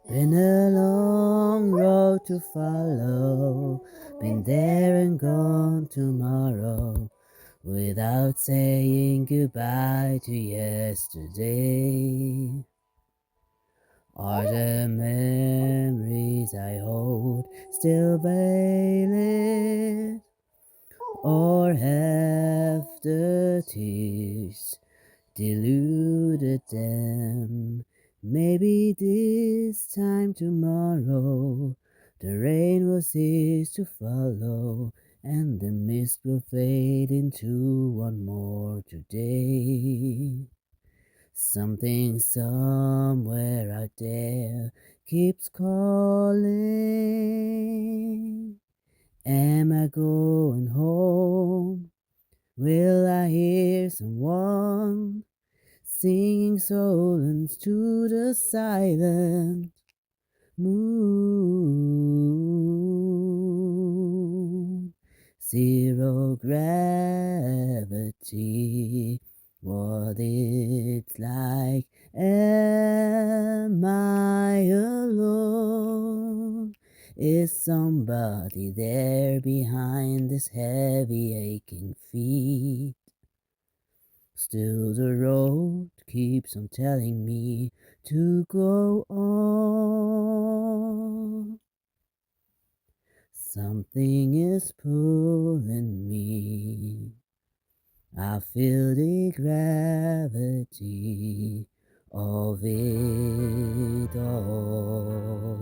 Been a long road to follow, been there and gone tomorrow, without saying goodbye to yesterday. Are the memories I hold still valid, or have the tears deluded them? Maybe this time tomorrow the rain will cease to follow, and the mist will fade into one more today. Something somewhere out there keeps calling. Am I going home? Will I hear someone singing songs to the silent moon? Zero gravity, what it's like. Am I alone? Is somebody there behind this heavy aching feet? Still the road keeps on telling me to go on. Something is pulling me. I feel the gravity of it all.